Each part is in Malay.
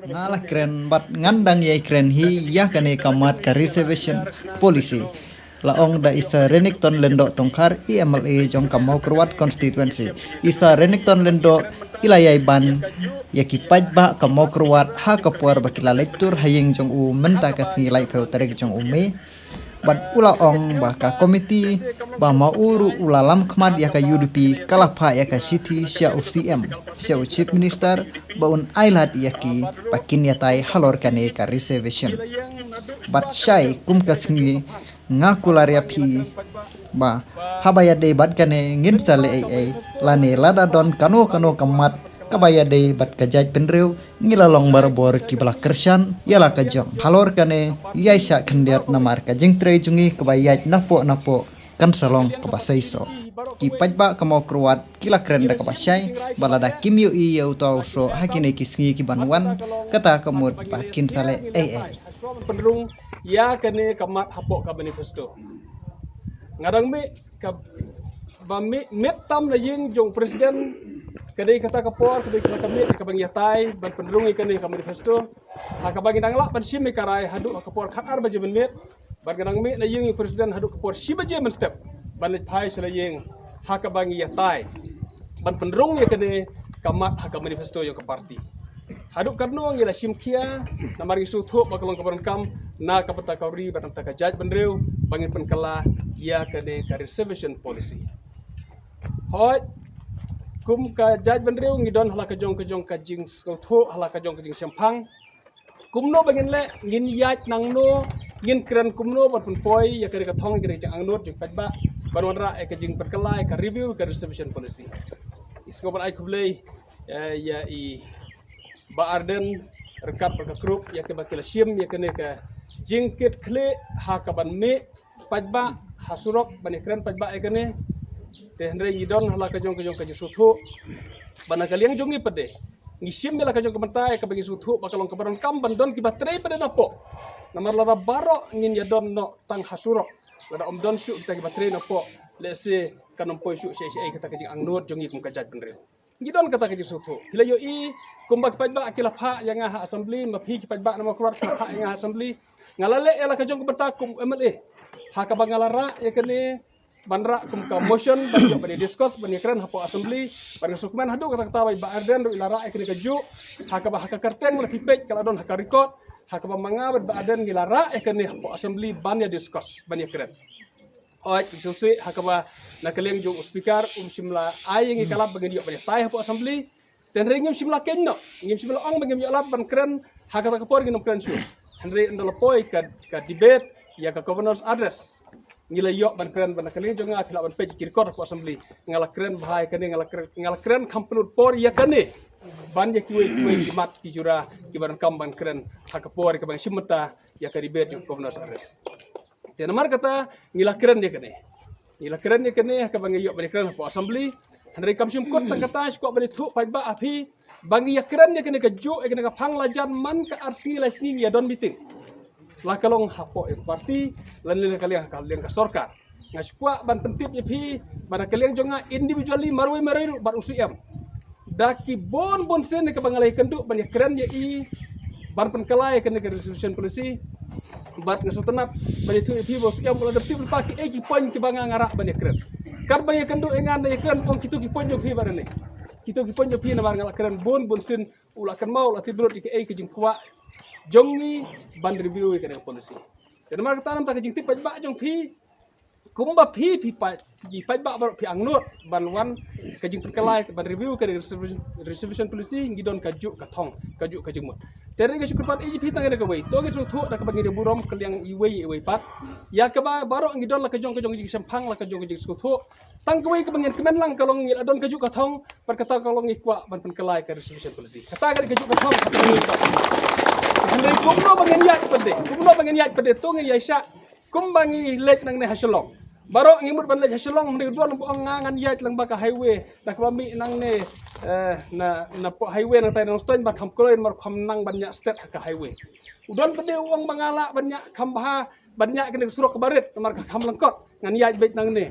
ngalah keren bat ngandang yai keren hi ya kane kamat ka reservation policy laong da isa Renington lendo tongkar IMLA jong kamau kerwat constituency isa Renington lendo ilayai ban yaki pajba kamau kerwat ha kapuar bakila lectur hayeng jong u menta kasni lai peu tarik jong ume bat ula ong baka komiti ba mauru ulalam khmat yaka UDP kalapha yaka city sia UCM sia chief minister baun ailat yaki pakin yatai halor kane ka reservation bat syai kum kasngi ngakularia phi ba habaya de bat kane ngin sale ai lane lada don kano kamat kabaya de bat kajaj penreu ngilalong barbor kibala kersan yala kajong halor kane yaisa khendiat namar kajing trei jungi kabayaj napo kan salong kabasaiso ki pajba kamo kruat kila keren da kabasai balada kimyo i yau so hakine kisngi ki banwan kata kamut pakin sale ai penderung ya kene kamat hapok ka manifesto ngadang mi ka ba mi metam na ying jong presiden kadai kata kapor kadai kata kamit ka bang yatai ban penderung ikane ka manifesto ha ka bang nangla ban sim karai hadu kapor khatar ba jemen met ban gadang mi na ying presiden hadu kapor siba jemen step ban pai sala ying ha ka bang yatai ban penderung ikane kamat ha ka manifesto yo ka parti haduk karno ngila simkia na mari sutho bakalong kabaran kam na kapata kauri batang taka judge bandreu bangin penkala ya kade ka reservation policy hoi kum ka judge bandreu ngidon hala ka jong ka jing sutho hala ka jong sampang kumno bangin le ngin yaj nang no ngin kren kumno bat pun poi ya kade ka thong kade jang angnot jing pajba banwan ra ka jing perkala ka review ka reservation policy iskoban ai kublei ya i ba arden rekat perka grup ya ke bakila sim ya kene ke jingkit kle ha kaban me pajba hasurok bani kren pajba ya kene te hendre yidon hala ka jong ka suthu bana kaliang jongi pede ngi sim bela ka jong ka mentai ka bagi suthu bakalong ka baron kam bandon ki batrei pede napo namar lara baro ngin ya don no tang hasurok lada om don syu kita ki batrei napo lese kanompoi syu sei kita ka jing angnut jongi kum ka jaj benre ngidon kata ka jing suthu hila yo i kumbak pajba akila pha yang ha assembly maphi ki pajba nama kurat pha yang assembly ngalale ela ka jong berta kum MLA ha ka bangalara ya kene banra kum ka motion ban bani discuss bani kren hapo assembly ban sukman hadu kata kata ba arden ro ilara ya kene ka ju ha ka ba ha ka kerteng mana pipet kala don ha ka record ha ka ba manga ba arden gilara ya kene hapo assembly ban ya discuss bani kren oi susi ha ka ba na kaleng jong speaker simla ai ngi kalap bagi yo bani tai hapo assembly dan ringim simla kenno ngim simla ong bangim yalap ban keren hakata kapor ginum keren su henry ndala poi ka debate ya ka governor's address ngila yo ban keren ban kalin jonga akila ban page kirkor ko assembly ngala keren bahai kane ngala keren kampunut por ya kane ban ya kiwe mat ki jura ki ban kam ban keren hakapor ka ban simta ya ka debate yo governor's address tena mar kata ngila keren ya kane ka ban yo ban keren ko assembly Henry kamsim kot tak kata squat bani thu pajba api bangi yakran ya kene ka jo kene ka phang lajan man ka arsingi lai singi ya don meeting la kalong hapo parti lan le kaliang ka sorkar nga squat ban pentip ya pi ban kaliang jonga individually marwe ban UCM daki bon sen ka bangalai kendu ban yakran ya i ban penkalai kene ka resolution policy bat nga sotenap ban itu pi UCM la dapti paki egi point ki banga ngara ban yakran karba ya kendu engan ya keren ong kitu ki ponjo phi barane kitu ki ponjo phi na bar ngal keren bon sin ula kan mau la tidrot ki ai ki jing kwa jongi ban review ke policy dan mar tanam ta ki jing tip ba jong phi kumba phi pa ji ba bar phi angnut ban wan ka jing perkalai ban review ke reservation policy ngidon ka ju ka thong ka ju ka jing mot tere ga syukur iji phi tangane ka wei to ge thu da ka bangi de burom kaliang iwei pat ya ka ba baro ngidon la ka jong jing sampang la ka jong jing thu tang ka wei ka bangin kemen lang kalong ngil adon ka ju ka thong par kata kalong ikwa ban penkalai ka reservation policy kata ga ka ju ka thong Henry kumno bangin yat pede to ngi yaisa kum bangi lek nang ne haslong baro ngimut ban lek haslong de duan buang ngangan yat lang baka highway dak bami nang ne na po highway nang tayo stoin ba kam kloin mar kam nang banyak state ka highway udon pede uang bangala banyak kam baha banyak kene surok barit mar kam lengkot ngan yat bet nang ne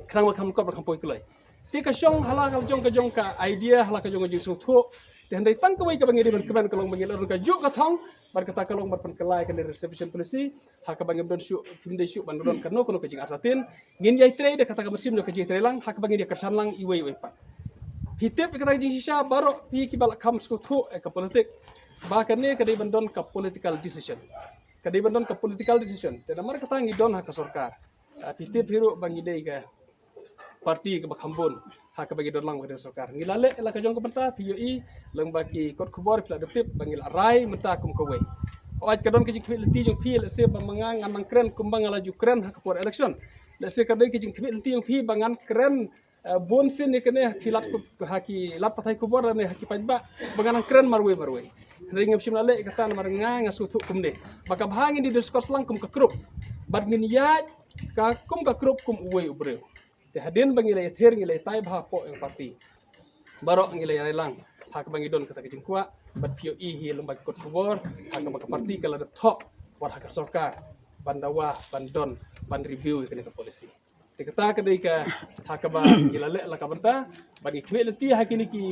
krang kam lengkot ba kam poi kloi ti ka syong hala ka jong ka idea hala ka jong jing su thu Te hendai tang kawai ka bangi di ban keban kalong bangi lorong ka juk ka thong ban kata kalong ban kelai ka reservation policy ha ka bangi don syu pinde syu ban don kano kono ka jing artatin ngin yai tre de kata ka bersim ka jing tre lang ha ka bangi dia kersan lang iwei wei pat. Hitip kata jing sisa baro pi ki balak kam skutu ka politik bahkan ni kadai ban don ka political decision. Kadai ban don ka political decision. Te namar kata ngi don ha ka sarkar. Hitip hiru bangi dei ka parti ke bakhambun ha ka bagi dorlang pada sarkar ngilale la ka jong ka banta PUI lang bagi kot khubor pila deptip bangil arai menta kum kowe oj ka don ke jing lenti jong pi le se bamangang anang kren kumbang laju kren ha ka por election le se ka dei ke jing lenti jong pi bangan kren bon sin ni kene kilat ha ki lat patai khubor ne ha ki pajba bangan kren marwe ring sim lale kata marnga ngasutu kumne baka bahangin di diskurs lang kum ka krup bad ngin ya ka kum ka krup kum uwe ubre te hadin bangilai ther ngilai tai bha po yang parti barok ngilai lang hak bangi don kata kejing kwa bat PUI hi lembag kot kubor hak ka parti kala de thok war hak sarkar bandawa bandon ban review kene ka polisi te kata ka dei ka hak ba ngilale la ka banta bagi kwe lenti hak ini ki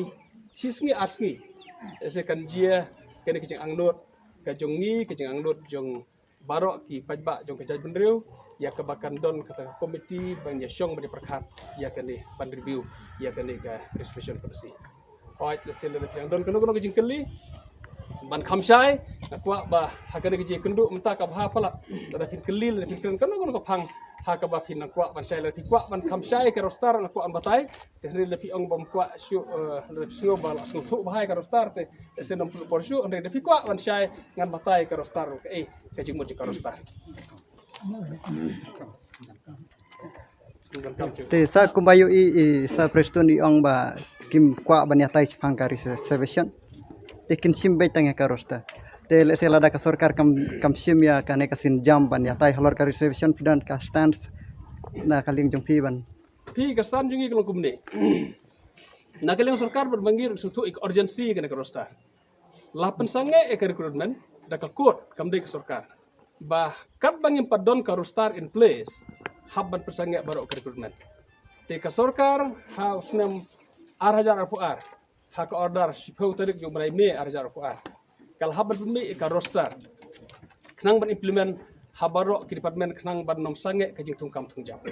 sisngi asngi ese kan jia kene kejing angnut ka jongi kejing angnut jong barok ki pajba jong kejaj bendriu ya kebakan don kata komiti bang ya syong bagi perkhat ya kene ban review ya kene ka reservation policy oi lesen le yang don kono kejing keli ban khamsai akwa ba hakane kejing kenduk menta ka bha pala da pin keli le pin kren kono ka phang ha ka ba pin akwa ban sai le kwa ban khamsai ka rostar akwa an batai te le pi ong bom kwa syu le sngo bal asno thu bahai ka rostar te sen 60 por syu le pi kwa ban sai ngan batai ka rostar kejing mo ka rostar Te sa kumbayo sa preston i ong ba kim kwa banya tai chang ka reservation te kin sim be tang ka rosta te le se lada ka sarkar kam sim ya ka ne ka sin jam banya tai halor ka reservation dan ka stands na kaling jong pi ban pi ka stand jungi kalau kumne na kaling sarkar berbangir sutu ik urgency ka rosta lapan sange ka recruitment da ka court kam de ka sarkar bah kat bangin padon ka rostar in place habban persange baru ka recruitment te ka sarkar ha usnam arhajar apuar ha ka order sipau tarik jom rai me arhajar apuar kal habban me ka rostar knang ban implement habaro ki department knang ban nom sange ka jing tungkam tungjam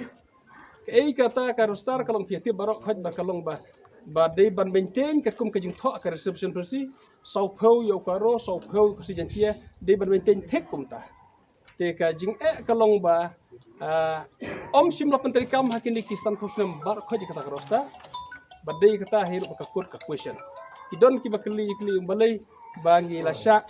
ei kata ka rostar kalong piati barok khaj ba kalong ba dei ban maintain ka kum ka jing tho ka reception persi sau phau yo karo sau phau ka si jantia dei ban maintain thek kum ta te ka jing kalong ba om simla penteri kam hakini kisan khusnam bar khoj kata rosta badai kata hiru ka kut ka question idon ki bakli balai bangi lasyak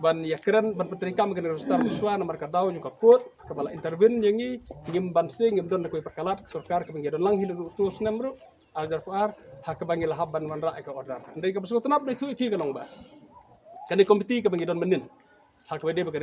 ban yakran ban penteri kam kan rosta muswa nomor ka daw ka kut ka bala intervene yangi ngim ban sing ngim don ko perkalat sarkar ka bangi don lang hiru tus namru ajar puar hak bangi lahab ban manra ka order ndai ka besu tenap dai tu ipi kalong ba kan komiti ka bangi don menin hak wede